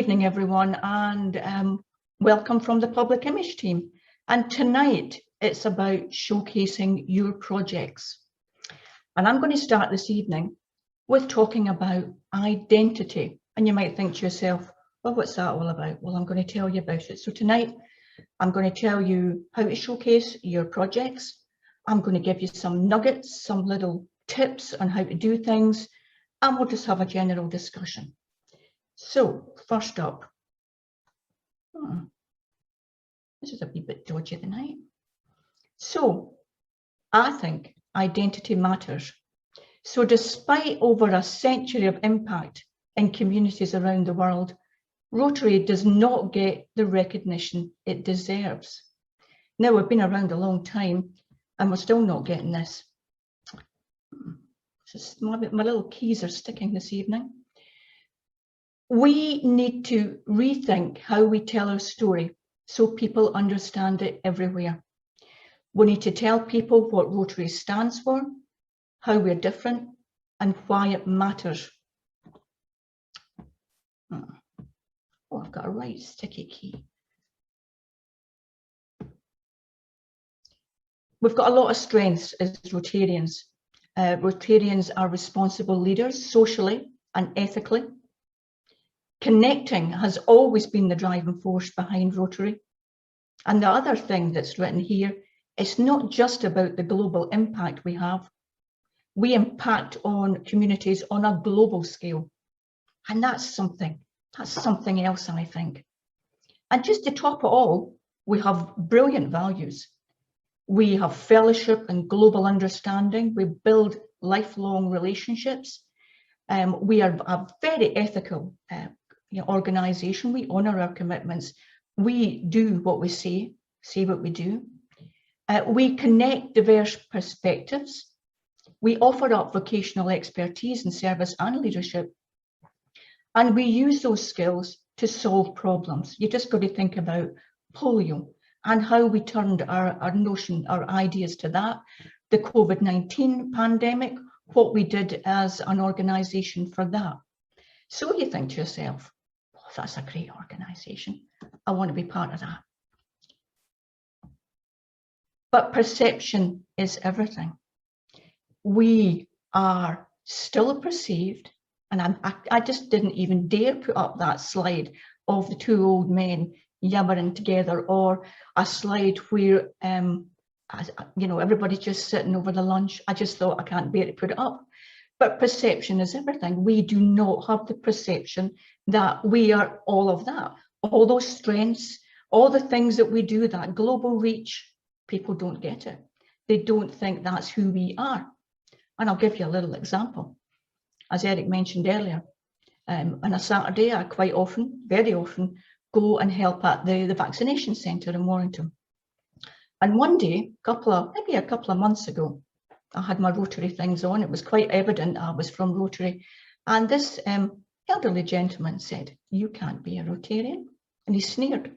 evening, everyone, and welcome from the Public Image team. And tonight, it's about showcasing your projects. And I'm going to start this evening with talking about identity. And you might think to yourself, well, what's that all about? Well, I'm going to tell you about it. So tonight, I'm going to tell you how to showcase your projects. I'm going to give you some nuggets, some little tips on how to do things, and we'll just have a general discussion. So first up, this is a wee bit dodgy tonight. So I think identity matters. So despite over a century of impact in communities around the world, Rotary does not get the recognition it deserves. Now, we've been around a long time and we're still not getting this. Just my little keys are sticking this evening. We need to rethink how we tell our story so people understand it everywhere. We need to tell people what Rotary stands for, how we're different, and why it matters. Oh, I've got a right sticky key. We've got a lot of strengths as Rotarians. Rotarians are responsible leaders socially and ethically. Connecting has always been the driving force behind Rotary. And the other thing that's written here, it's not just about the global impact we have. We impact on communities on a global scale. And that's something else, I think. And just to top it all, we have brilliant values. We have fellowship and global understanding. We build lifelong relationships. We are a very ethical organisation. We honour our commitments. We do what we say what we do. We connect diverse perspectives. We offer up vocational expertise in service and leadership. And we use those skills to solve problems. You just got to think about polio and how we turned our ideas to that, the COVID-19 pandemic, what we did as an organisation for that. So you think to yourself, oh, that's a great organisation. I want to be part of that. But perception is everything. We are still perceived, and I just didn't even dare put up that slide of the two old men yammering together, or a slide where everybody's just sitting over the lunch. I just thought I can't bear to put it up. But perception is everything. We do not have the perception that we are all of that, all those strengths, all the things that we do, that global reach. People don't get it. They don't think that's who we are. And I'll give you a little example. As Eric mentioned earlier, on a Saturday, I quite often, very often, go and help at the vaccination centre in Warrington. And one day, maybe a couple of months ago, I had my Rotary things on. It was quite evident I was from Rotary. And this elderly gentleman said, "You can't be a Rotarian." And he sneered.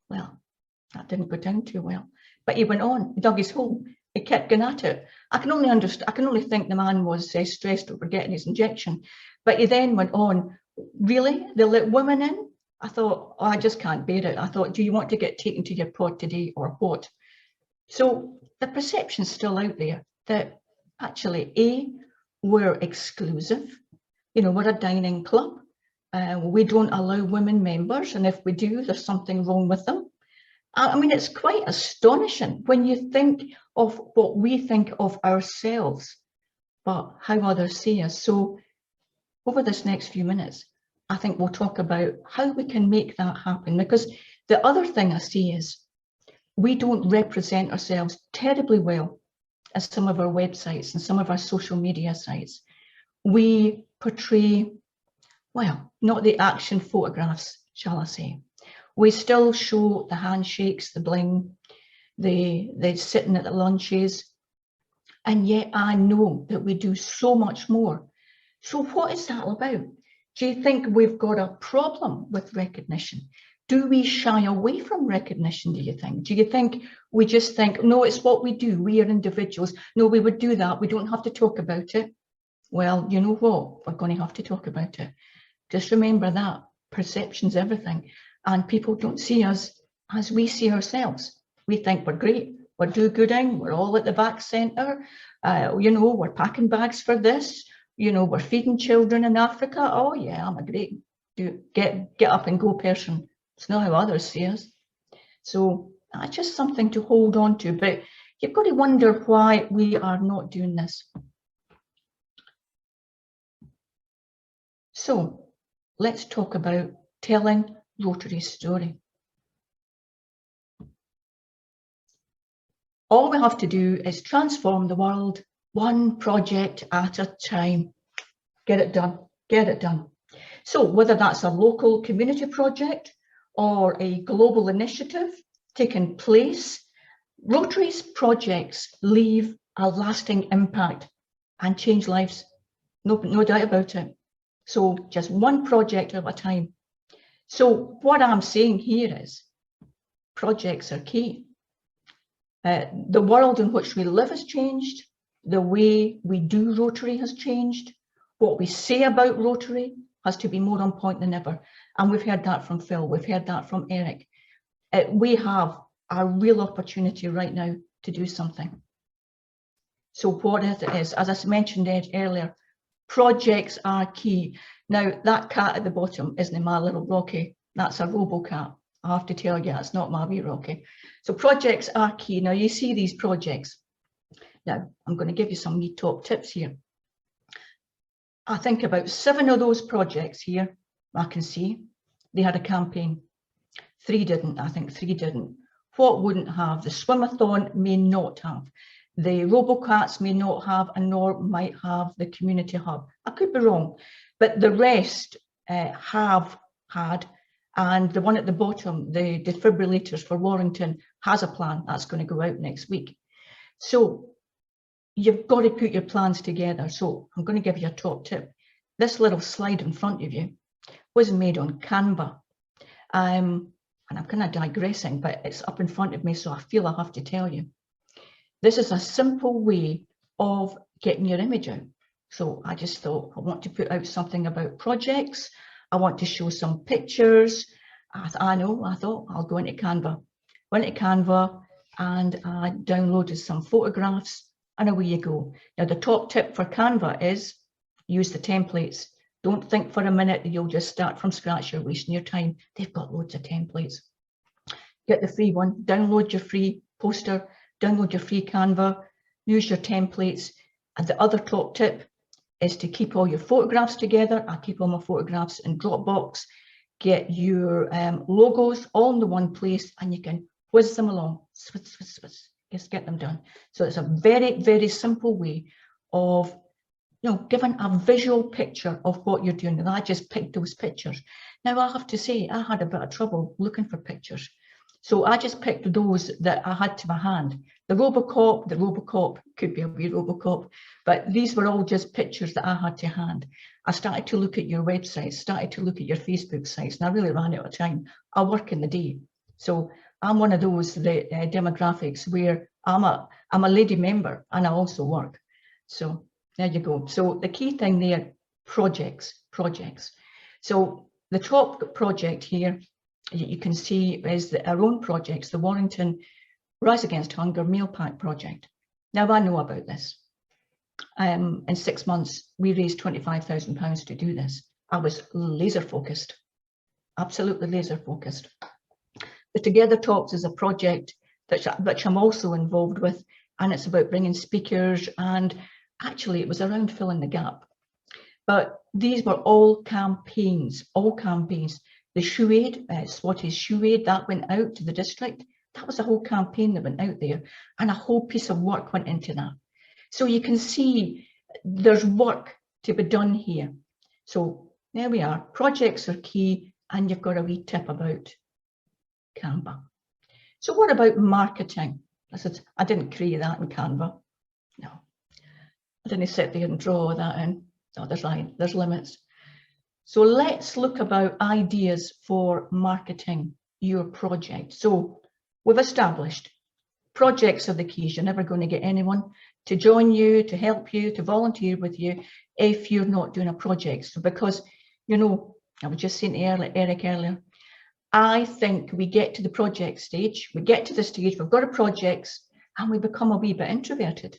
Well, that didn't go down too well. But he went on, he dug his hole, he kept going at it. I can only think the man was stressed over getting his injection. But he then went on, "Really? They let women in?" I thought, oh, I just can't bear it. I thought, do you want to get taken to your pod today or what? So the perception's still out there that actually, we're exclusive. We're a dining club. We don't allow women members. And if we do, there's something wrong with them. I mean, it's quite astonishing when you think of what we think of ourselves, but how others see us. So over this next few minutes, I think we'll talk about how we can make that happen, because the other thing I see is we don't represent ourselves terribly well as some of our websites and some of our social media sites. We portray, well, not the action photographs, shall I say. We still show the handshakes, the bling, the sitting at the lunches, and yet I know that we do so much more. So what is that all about? Do you think we've got a problem with recognition? Do we shy away from recognition, do you think? Do you think we just think, no, it's what we do, we are individuals. No, we would do that, we don't have to talk about it. Well, you know what? We're going to have to talk about it. Just remember that. Perception's everything. And people don't see us as we see ourselves. We think we're great, we're do-gooding, we're all at the back centre, you know, we're packing bags for this, you know, we're feeding children in Africa. Oh yeah, I'm a great get up and go person. It's not how others see us. So that's just something to hold on to, but you've got to wonder why we are not doing this. So let's talk about telling Rotary Story. All we have to do is transform the world one project at a time. Get it done, get it done. So whether that's a local community project or a global initiative taking place, Rotary's projects leave a lasting impact and change lives, no doubt about it. So just one project at a time. So what I'm saying here is projects are key. The world in which we live has changed. The way we do Rotary has changed. What we say about Rotary has to be more on point than ever. And we've heard that from Phil, we've heard that from Eric. We have a real opportunity right now to do something. So what it is, as I mentioned earlier, projects are key. Now, that cat at the bottom isn't my little Rocky, that's a robo-cat. I have to tell you, it's not my wee Rocky. So projects are key. Now, you see these projects. Now, I'm going to give you some wee top tips here. I think about 7 of those projects here, I can see, they had a campaign. 3 didn't, I think 3 didn't. What wouldn't have? The Swimathon may not have. The Robocats may not have, and nor might have the Community Hub. I could be wrong, but the rest have had, and the one at the bottom, the defibrillators for Warrington, has a plan. That's going to go out next week. So you've got to put your plans together. So I'm going to give you a top tip. This little slide in front of you was made on Canva. And I'm kind of digressing, but it's up in front of me, so I feel I have to tell you. This is a simple way of getting your image out. So I just thought I want to put out something about projects. I want to show some pictures. I thought I'll go into Canva. Went into Canva and I downloaded some photographs, and away you go. Now, the top tip for Canva is use the templates. Don't think for a minute that you'll just start from scratch. You're wasting your time. They've got loads of templates. Get the free one, download your free poster, download your free Canva, use your templates. And the other top tip is to keep all your photographs together. I keep all my photographs in Dropbox. Get your logos all in the one place, and you can whiz them along, just get them done. So it's a very, very simple way of giving a visual picture of what you're doing. And I just picked those pictures. Now, I have to say, I had a bit of trouble looking for pictures. So I just picked those that I had to my hand. The Robocop could be a wee Robocop, but these were all just pictures that I had to hand. I started to look at your websites, started to look at your Facebook sites, and I really ran out of time. I work in the day. So I'm one of those demographics where I'm a lady member and I also work. So there you go. So the key thing there, projects. So the top project here, you can see is our own projects, the Warrington Rise Against Hunger Meal Pack Project. Now, I know about this. In 6 months, we raised £25,000 to do this. I was laser focused, absolutely laser focused. The Together Talks is a project which I'm also involved with, and it's about bringing speakers, and actually it was around filling the gap. But these were all campaigns, The Shoe Aid, Swatty's Shoe Aid, that went out to the district. That was a whole campaign that went out there, and a whole piece of work went into that. So you can see there's work to be done here. So there we are. Projects are key, and you've got a wee tip about Canva. So what about marketing? I didn't create that in Canva. No, I didn't sit there and draw that in. No, there's limits. So let's look about ideas for marketing your project. So we've established projects are the keys. You're never going to get anyone to join you, to help you, to volunteer with you if you're not doing a project. So because, I was just saying to Eric earlier, I think we get to the project stage, we've got a projects, and we become a wee bit introverted.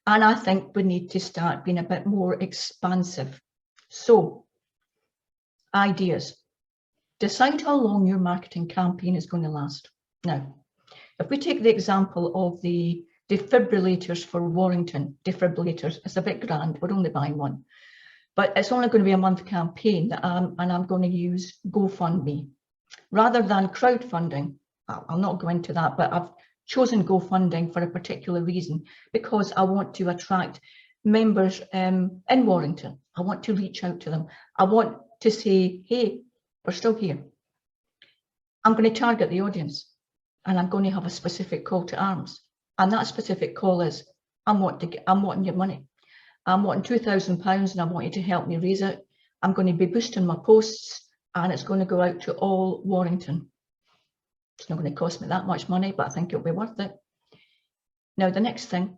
And I think we need to start being a bit more expansive. So, ideas. Decide how long your marketing campaign is going to last. Now, if we take the example of the defibrillators for Warrington, defibrillators, it's a bit grand, we're only buying one. But it's only going to be a month campaign, and I'm going to use GoFundMe. Rather than crowdfunding, I'll not go into that, but I've chosen GoFunding for a particular reason, because I want to attract members in Warrington. I want to reach out to them. I want to say, hey, we're still here. I'm going to target the audience, and I'm going to have a specific call to arms. And that specific call is, I'm wanting your money. I'm wanting £2,000 and I want you to help me raise it. I'm going to be boosting my posts, and it's going to go out to all Warrington. It's not going to cost me that much money, but I think it'll be worth it. Now, the next thing,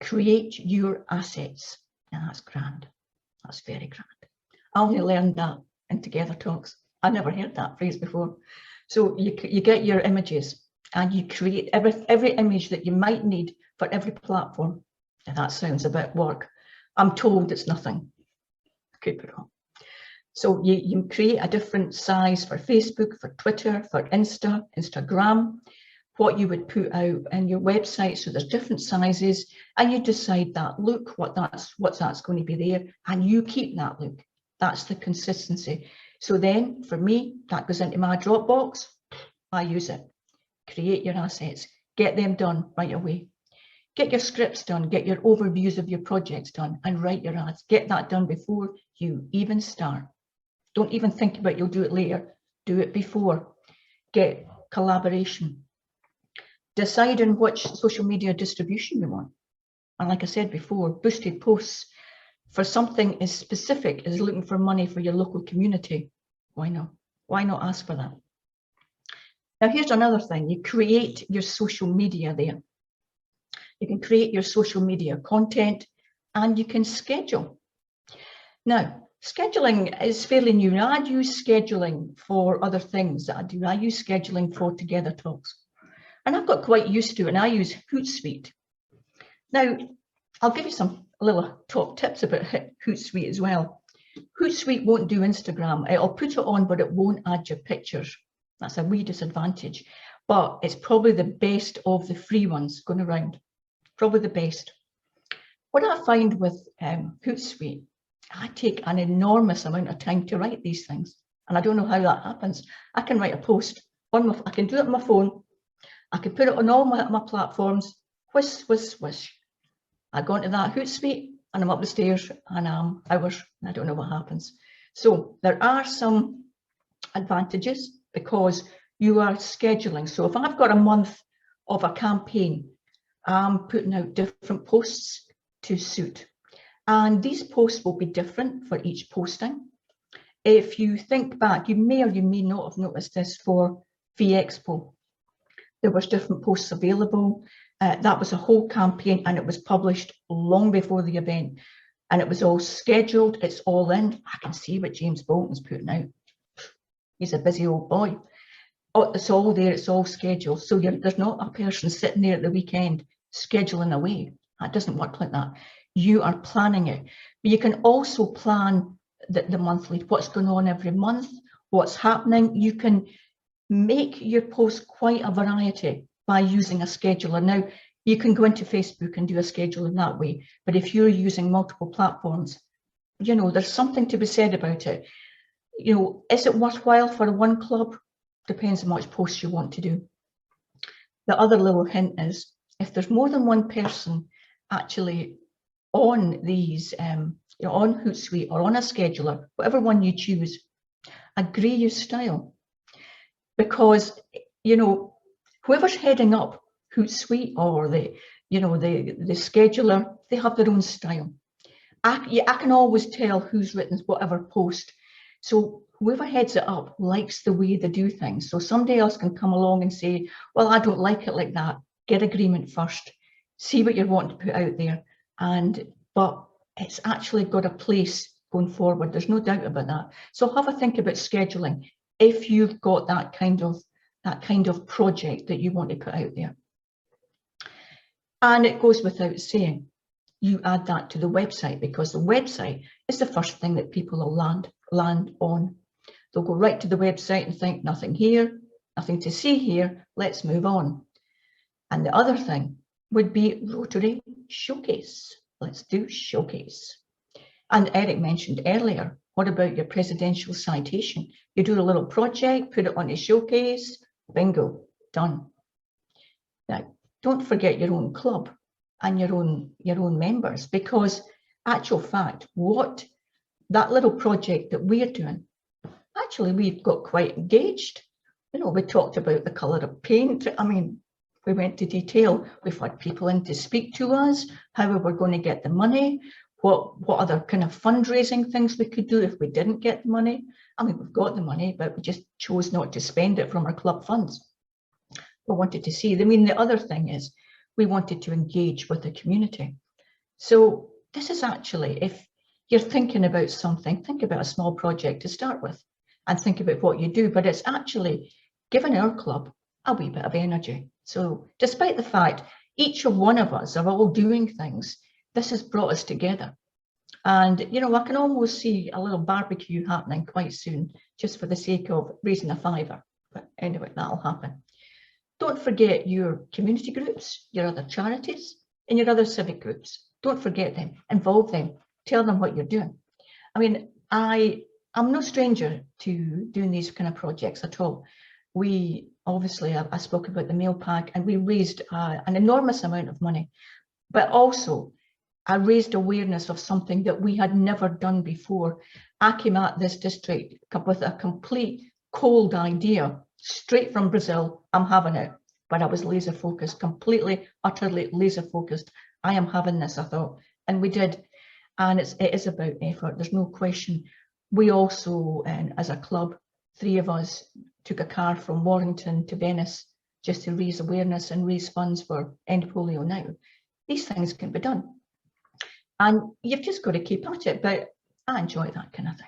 create your assets. Now, that's grand. That's very grand. I only learned that in Together Talks. I never heard that phrase before. So you get your images and you create every image that you might need for every platform. Now, that sounds a bit work. I'm told it's nothing. I could be wrong. So you create a different size for Facebook, for Twitter, for Instagram, what you would put out in your website. So there's different sizes, and you decide that look, what's that's going to be there, and you keep that look. That's the consistency. So then for me, that goes into my Dropbox. I use it. Create your assets, get them done right away. Get your scripts done, get your overviews of your projects done, and write your ads. Get that done before you even start. Don't even think about you'll do it later. Do it before. Get collaboration. Decide on which social media distribution you want. And like I said before, boosted posts for something as specific as looking for money for your local community. Why not? Why not ask for that? Now, here's another thing. You create your social media there. You can create your social media content, and you can schedule. Now, scheduling is fairly new. I use scheduling for other things that I do. I use scheduling for Together Talks. And I've got quite used to it, and I use Hootsuite. Now, I'll give you some little top tips about Hootsuite as well. Hootsuite won't do Instagram. It'll put it on, but it won't add your pictures. That's a wee disadvantage. But it's probably the best of the free ones going around. Probably the best. What I find with Hootsuite, I take an enormous amount of time to write these things, and I don't know how that happens. I can write a post on I can do it on my phone. I can put it on all my platforms. Whisk, whisk, whisk. I go into that Hootsuite, and I'm up the stairs, and hours. I don't know what happens. So there are some advantages because you are scheduling. So if I've got a month of a campaign, I'm putting out different posts to suit. And these posts will be different for each posting. If you think back, you may or you may not have noticed this for VExpo. There was different posts available. That was a whole campaign, and it was published long before the event. And it was all scheduled. It's all in. I can see what James Bolton's putting out. He's a busy old boy. Oh, it's all there. It's all scheduled. So there's not a person sitting there at the weekend scheduling away. That doesn't work like that. You are planning it. But you can also plan the monthly, what's going on every month, what's happening. You can make your post quite a variety by using a scheduler. Now, you can go into Facebook and do a schedule in that way. But if you're using multiple platforms, there's something to be said about it. Is it worthwhile for one club? Depends how much posts you want to do. The other little hint is, if there's more than one person actually on these, on Hootsuite or on a scheduler, whatever one you choose, agree your style. Because, whoever's heading up Hootsuite or the scheduler, they have their own style. I can always tell who's written whatever post. So whoever heads it up likes the way they do things. So somebody else can come along and say, well, I don't like it like that. Get agreement first. See what you're wanting to put out there. But it's actually got a place going forward. There's no doubt about that. So have a think about scheduling if you've got that kind of project that you want to put out there. And it goes without saying, you add that to the website, because the website is the first thing that people will land on. They'll go right to the website and think, nothing here, nothing to see here, let's move on. And the other thing would be Rotary Showcase. Let's do Showcase. And Eric mentioned earlier, what about your presidential citation? You do a little project, put it on a Showcase, bingo, done. Now, don't forget your own club and your own members, because actual fact, what that little project that we're doing, actually we've got quite engaged. You know, we talked about the colour of paint. I mean, we went to detail. We've had people in to speak to us, how we were going to get the money, what other kind of fundraising things we could do if we didn't get the money. I mean, we've got the money, but we just chose not to spend it from our club funds. We wanted to see. I mean, the other thing is we wanted to engage with the community. So this is actually, if you're thinking about something, think about a small project to start with and think about what you do, but it's actually given our club a wee bit of energy. So despite the fact each one of us are all doing things, this has brought us together. And, you know, I can almost see a little barbecue happening quite soon, just for the sake of raising a fiver. But anyway, that'll happen. Don't forget your community groups, your other charities, and your other civic groups. Don't forget them, involve them, tell them what you're doing. I mean, I'm no stranger to doing these kind of projects at all. We obviously, I spoke about the mail pack, and we raised an enormous amount of money, but also I raised awareness of something that we had never done before. I came at this district with a complete cold idea, straight from Brazil. I'm having it, but I was laser focused, completely, utterly laser focused. I am having this, I thought, and we did. And it is about effort, there's no question. We also, as a club, 3 of us took a car from Warrington to Venice just to raise awareness and raise funds for End Polio Now. These things can be done. And you've just got to keep at it, but I enjoy that kind of thing.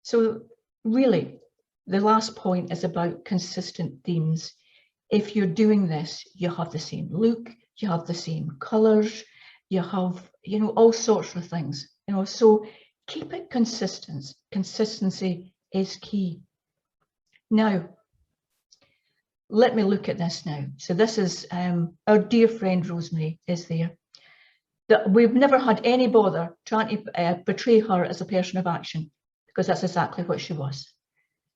So really, the last point is about consistent themes. If you're doing this, you have the same look, you have the same colours, you have, you know, all sorts of things, you know, so keep it consistent. Consistency is key. Now, let me look at this now. So this is our dear friend Rosemary is there. We've never had any bother trying to portray her as a person of action, because that's exactly what she was.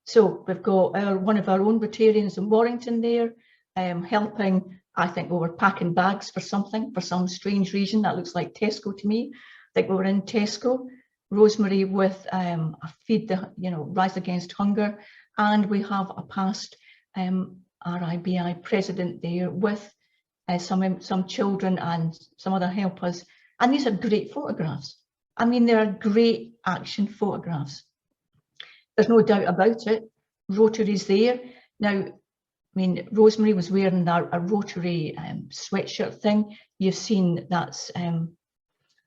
So we've got one of our own Rotarians in Warrington there, helping. I think we were packing bags for something, for some strange reason. That looks like Tesco to me. I think we were in Tesco. Rosemary with a feed the, you know, Rise Against Hunger. And we have a past RIBI president there with some children and some other helpers. And these are great photographs. I mean, they are great action photographs. There's no doubt about it. Rotary's there. Now, I mean, Rosemary was wearing a Rotary sweatshirt thing. You've seen that's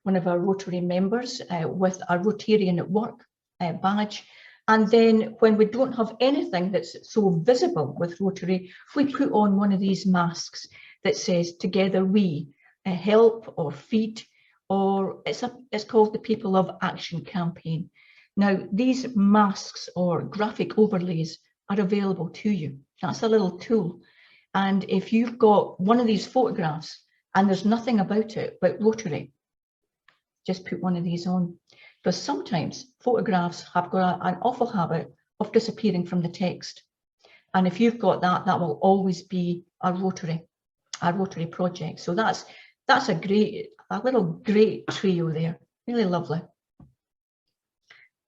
one of our Rotary members with a Rotarian at Work badge. And then when we don't have anything that's so visible with Rotary, we put on one of these masks that says, together we help or feed, or it's called the People of Action campaign. Now, these masks or graphic overlays are available to you. That's a little tool. And if you've got one of these photographs and there's nothing about it, but Rotary, just put one of these on. Because sometimes photographs have got an awful habit of disappearing from the text. And if you've got that, that will always be a Rotary project. So that's a little great trio there, really lovely.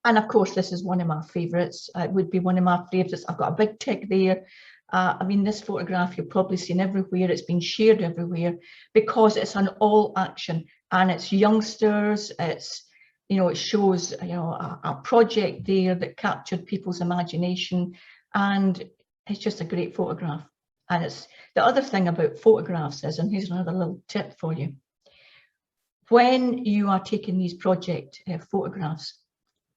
And of course, this is one of my favourites. It would be one of my favourites. I've got a big tick there. I mean, this photograph you've probably seen everywhere. It's been shared everywhere because it's an all action, and it's youngsters. It's, you know, it shows, you know, a project there that captured people's imagination, and it's just a great photograph. And it's the other thing about photographs is, and here's another little tip for you. when you are taking these project photographs,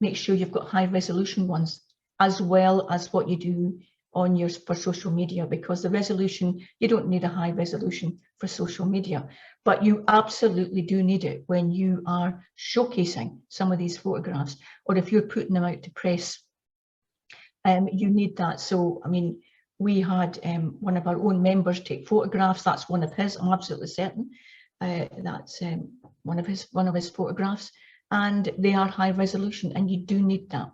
make sure you've got high resolution ones, as well as what you do on yours for social media, because the resolution, you don't need a high resolution for social media, but you absolutely do need it when you are showcasing some of these photographs, or if you're putting them out to press, you need that. So, I mean, we had one of our own members take photographs. That's one of his, I'm absolutely certain. That's one of his photographs, and they are high resolution, and you do need that.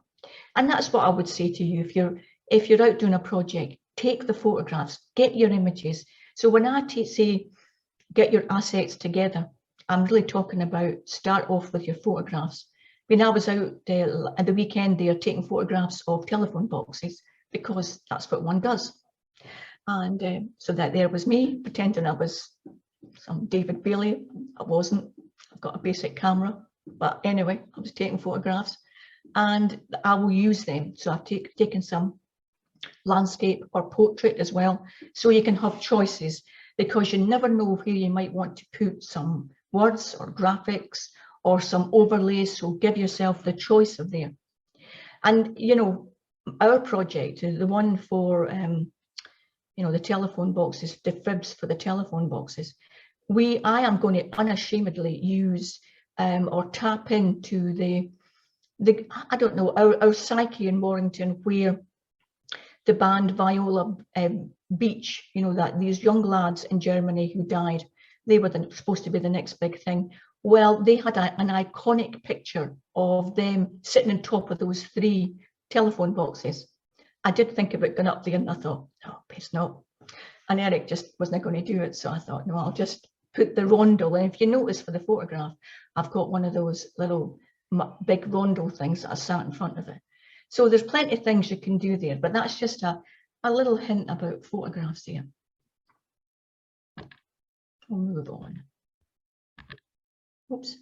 And that's what I would say to you. If you're out doing a project, take the photographs, get your images. So when I say get your assets together, I'm really talking about start off with your photographs. When I was out at the weekend there taking photographs of telephone boxes, because that's what one does. And so that there was me pretending I was some David Bailey. I wasn't. I've got a basic camera, but anyway, I was taking photographs, and I will use them. So I've taken some landscape or portrait as well, so you can have choices, because you never know where you might want to put some words or graphics or some overlays, so give yourself the choice of there. And you know, our project, the one for you know, the telephone boxes, the fibs for the telephone boxes, I am going to unashamedly use or tap into the I don't know, our psyche in Warrington, where the band Viola Beach, you know, that these young lads in Germany who died, they were supposed to be the next big thing. Well, they had an iconic picture of them sitting on top of those 3 telephone boxes. I did think about going up there, and I thought, no, it's not. And Eric just wasn't going to do it. So I thought, no, I'll just put the rondel. And if you notice for the photograph, I've got one of those little big rondel things that I sat in front of it. So there's plenty of things you can do there, but that's just a little hint about photographs there. We'll move on. Oops.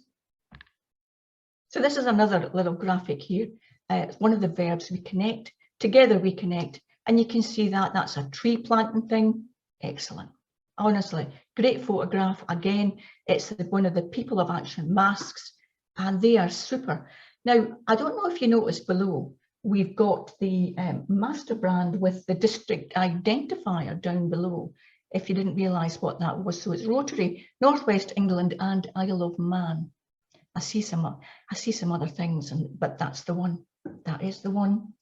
So this is another little graphic here. It's one of the verbs, we connect. Together we connect. And you can see that that's a tree planting thing. Excellent. Honestly, great photograph. Again, it's one of the People of Action masks, and they are super. Now, I don't know if you noticed below, we've got the master brand with the district identifier down below, if you didn't realise what that was. So it's Rotary, North West England and Isle of Man. I see some other things, but that's the one. That is the one.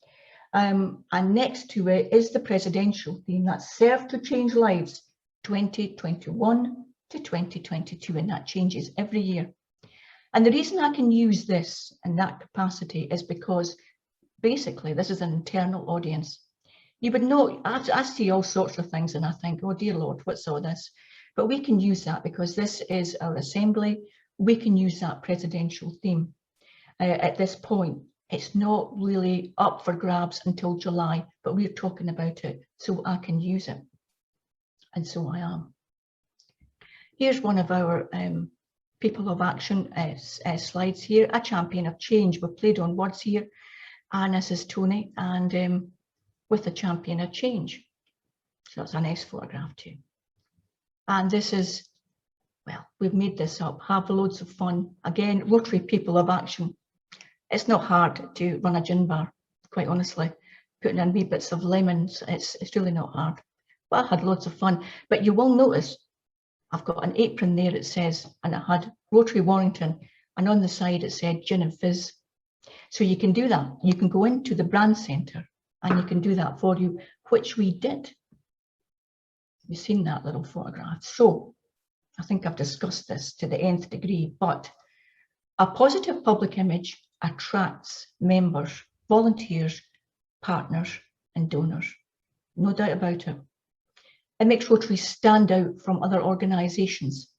And next to it is the presidential theme, that's Serve to Change Lives 2021 to 2022, and that changes every year. And the reason I can use this in that capacity is because basically this is an internal audience. You would know, I see all sorts of things and I think, oh dear Lord, what's all this? But we can use that because this is our assembly. We can use that presidential theme at this point. It's not really up for grabs until July, but we're talking about it, so I can use it. And so I am. Here's one of our People of Action slides here, a champion of change. We've played on words here, and this is Tony, and with a champion of change. So that's a nice photograph too. And this is, well, we've made this up, have loads of fun. Again, Rotary People of Action. It's not hard to run a gin bar, quite honestly. Putting in wee bits of lemons, it's really not hard. But I had lots of fun. But you will notice I've got an apron there, it says, and it had Rotary Warrington, and on the side it said gin and fizz. So you can do that. You can go into the brand centre and you can do that for you, which we did. You've seen that little photograph. So I think I've discussed this to the nth degree, but a positive public image attracts members, volunteers, partners and donors. No doubt about it. It makes Rotary stand out from other organisations.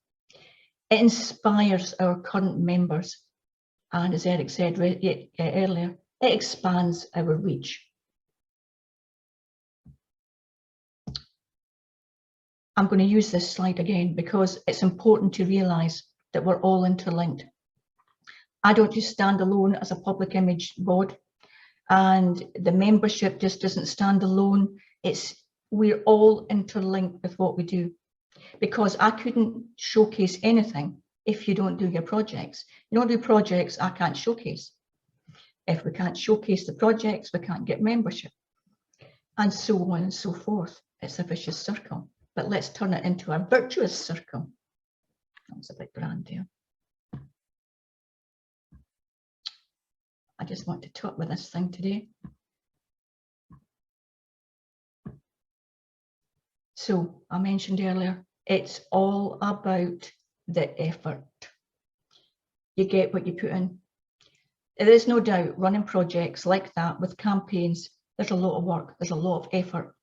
It inspires our current members. And as Eric said earlier, it expands our reach. I'm going to use this slide again because it's important to realise that we're all interlinked. I don't just stand alone as a public image board, and the membership just doesn't stand alone. We're all interlinked with what we do, because I couldn't showcase anything if you don't do your projects. You don't do projects, I can't showcase. If we can't showcase the projects, we can't get membership. And so on and so forth. It's a vicious circle. But let's turn it into a virtuous circle. That's a big brand there. I just want to talk with this thing today. So I mentioned earlier, it's all about the effort. You get what you put in. There is no doubt running projects like that with campaigns, there's a lot of work, there's a lot of effort.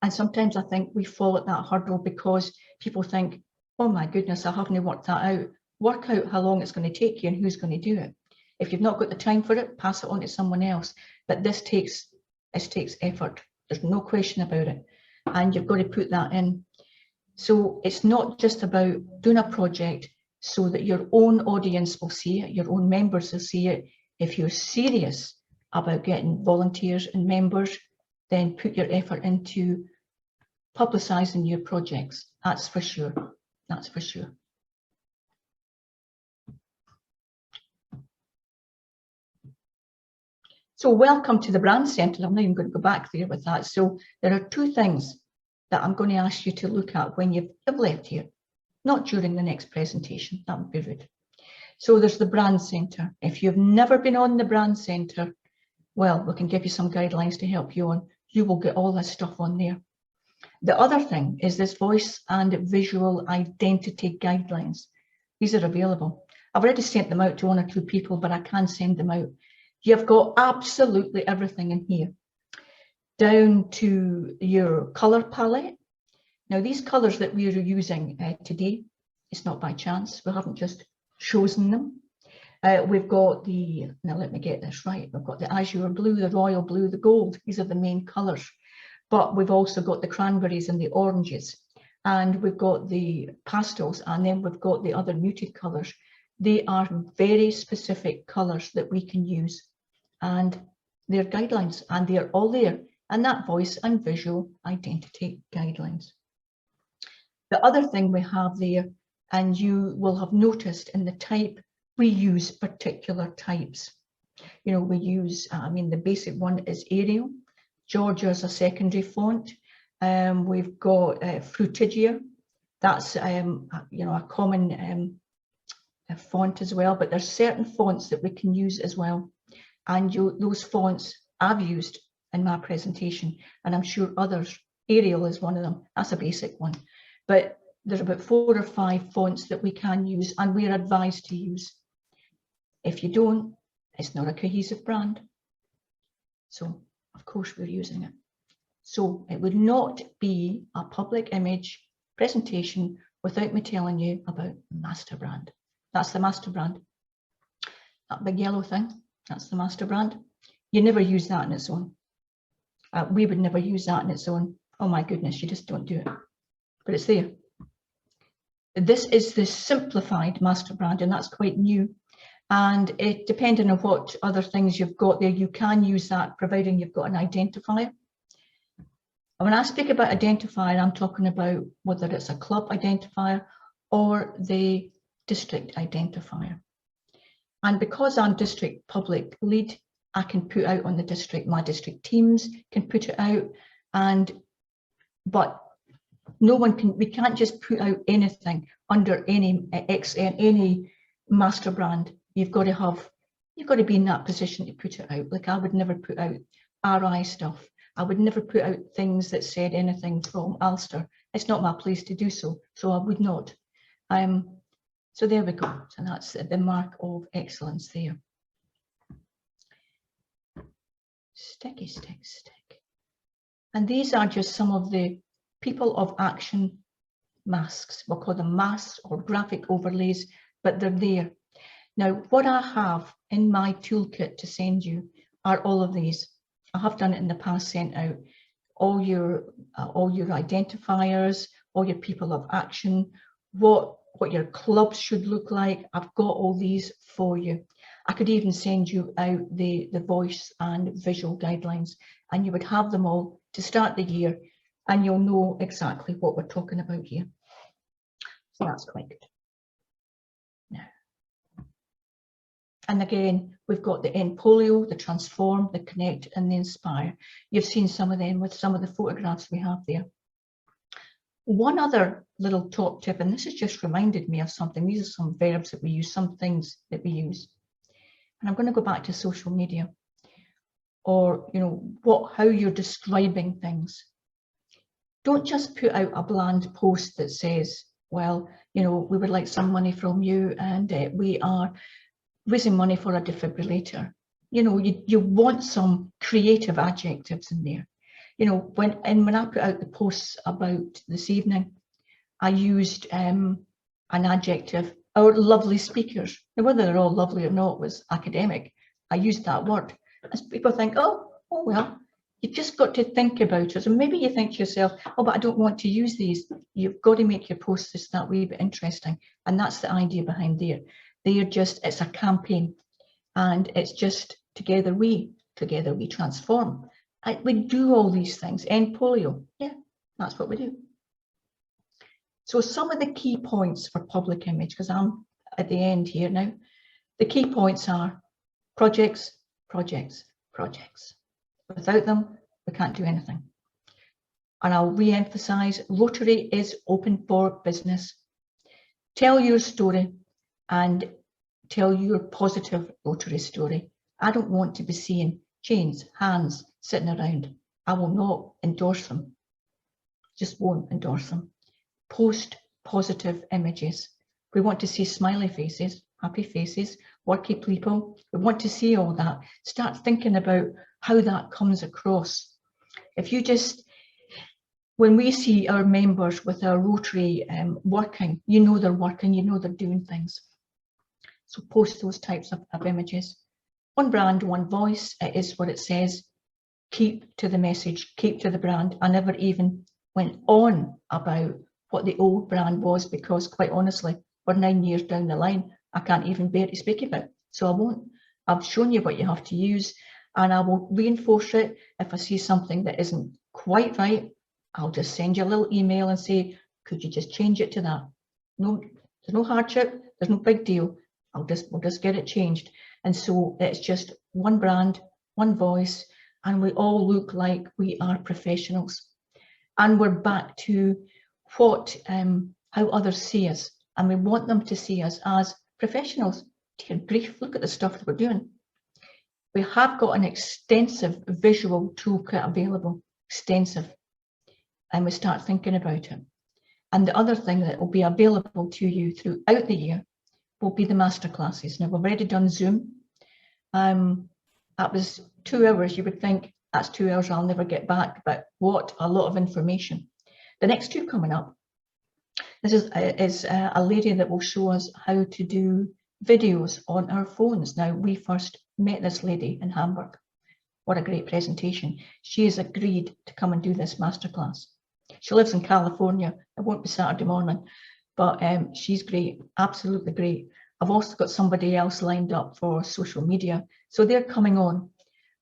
And sometimes I think we fall at that hurdle because people think, oh my goodness, I haven't worked that out. Work out how long it's going to take you and who's going to do it. If you've not got the time for it, pass it on to someone else. But this takes effort. There's no question about it. And you've got to put that in. So it's not just about doing a project so that your own audience will see it, your own members will see it. If you're serious about getting volunteers and members, then put your effort into publicising your projects. That's for sure. That's for sure. So welcome to the brand centre. I'm not even going to go back there with that. So there are two things that I'm going to ask you to look at when you've left here, not during the next presentation, that would be rude. So there's the brand centre. If you've never been on the brand centre, well, we can give you some guidelines to help you on. You will get all this stuff on there. The other thing is this voice and visual identity guidelines. These are available. I've already sent them out to 1 or 2 people, but I can send them out. You've got absolutely everything in here, down to your colour palette. Now, these colours that we are using today, it's not by chance. We haven't just chosen them. We've got the, now let me get this right, we've got the azure blue, the royal blue, the gold. These are the main colours. But we've also got the cranberries and the oranges. And we've got the pastels, and then we've got the other muted colours. They are very specific colours that we can use. And they're guidelines, and they're all there. And that voice and visual identity guidelines. The other thing we have there, and you will have noticed in the type, we use particular types. You know, we use, I mean, the basic one is Arial. Georgia is a secondary font. We've got Frutigia. That's, you know, a common font as well, but there's certain fonts that we can use as well. And those fonts I've used in my presentation, and I'm sure others. Arial is one of them. That's a basic one. But there's about 4 or 5 fonts that we can use and we're advised to use. If you don't, it's not a cohesive brand. So, of course, we're using it. So it would not be a public image presentation without me telling you about master brand. That's the master brand. That big yellow thing, that's the master brand. You never use that on its own. We would never use that on its own. Oh my goodness, you just don't do it. But it's there. This is the simplified master brand, and that's quite new. And it, depending on what other things you've got there, you can use that providing you've got an identifier. And when I speak about identifier, I'm talking about whether it's a club identifier or the district identifier. And because I'm district public lead, I can put out on the district, my district teams can put it out, but no one can, we can't just put out anything under any master brand. You've got to be in that position to put it out. Like I would never put out RI stuff. I would never put out things that said anything from Ulster. It's not my place to do so, so I would not. So there we go. So that's the mark of excellence there. Sticky, stick, stick. And these are just some of the people of action masks. We'll call them masks or graphic overlays, but they're there. Now, what I have in my toolkit to send you are all of these. I have done it in the past, sent out all your identifiers, all your people of action, what your clubs should look like. I've got all these for you. I could even send you out the voice and visual guidelines, and you would have them all to start the year, and you'll know exactly what we're talking about here. So that's quite good. And again, we've got the end polio, the transform, the connect, and the inspire. You've seen some of them with some of the photographs we have there. One other little top tip, and this has just reminded me of something. These are some verbs that we use, some things that we use. And I'm going to go back to social media, or how you're describing things. Don't just put out a bland post that says, well, we would like some money from you, and we are raising money for a defibrillator. You want some creative adjectives in there. When I put out the posts about this evening, I used an adjective, our lovely speakers. Now, whether they're all lovely or not was academic. I used that word. As people think, oh well, you've just got to think about it. And maybe you think to yourself, oh, but I don't want to use these. You've got to make your posts just that wee bit interesting. And that's the idea behind there. It's a campaign, and it's just together we transform. We do all these things. End polio, yeah, that's what we do. So some of the key points for public image, because I'm at the end here now, the key points are projects, projects, projects. Without them, we can't do anything. And I'll re-emphasize, Rotary is open for business. Tell your story and tell your positive Rotary story. I don't want to be seeing chains, hands sitting around. I will not endorse them. Just won't endorse them. Post positive images. We want to see smiley faces, happy faces, worky people. We want to see all that. Start thinking about how that comes across. If you when we see our members with our Rotary working, they're working, they're doing things. So post those types of images. One brand, one voice, it is what it says. Keep to the message, keep to the brand. I never even went on about what the old brand was, because quite honestly, we're 9 years down the line. I can't even bear to speak about it, so I won't. I've shown you what you have to use, and I will reinforce it. If I see something that isn't quite right, I'll just send you a little email and say, could you just change it to that? No, there's no hardship, there's no big deal. We'll just get it changed. And so it's just one brand, one voice, and we all look like we are professionals. And we're back to how others see us, and we want them to see us as professionals. Dear grief, look at the stuff that we're doing. We have got an extensive visual toolkit available, extensive, and we start thinking about it. And the other thing that will be available to you throughout the year will be the masterclasses. Now, we've already done Zoom. That was 2 hours. You would think that's 2 hours I'll never get back, but what a lot of information. The next two coming up, this is a lady that will show us how to do videos on our phones. Now, we first met this lady in Hamburg. What a great presentation. She has agreed to come and do this masterclass. She lives in California. It won't be Saturday morning, but she's great, absolutely great. I've also got somebody else lined up for social media, so they're coming on.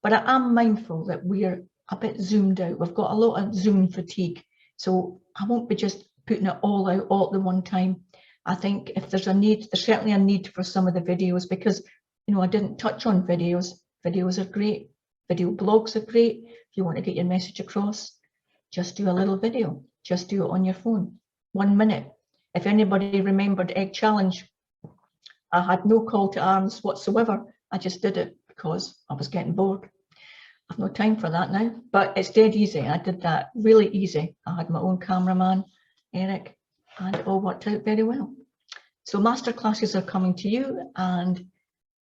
But I am mindful that we're a bit zoomed out. We've got a lot of Zoom fatigue, so I won't be just putting it all out all at the one time. I think if there's a need, there's certainly a need for some of the videos, because I didn't touch on videos. Videos are great. Video blogs are great. If you want to get your message across, just do a little video. Just do it on your phone. 1 minute. If anybody remembered Egg Challenge, I had no call to arms whatsoever. I just did it because I was getting bored. I've no time for that now, but it's dead easy. I did that really easy. I had my own cameraman, Eric, and it all worked out very well. So masterclasses are coming to you, and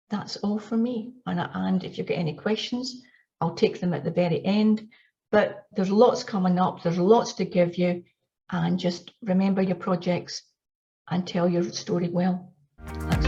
that's all for me. And if you get any questions, I'll take them at the very end. But there's lots coming up. There's lots to give you, and just remember your projects and tell your story well. That's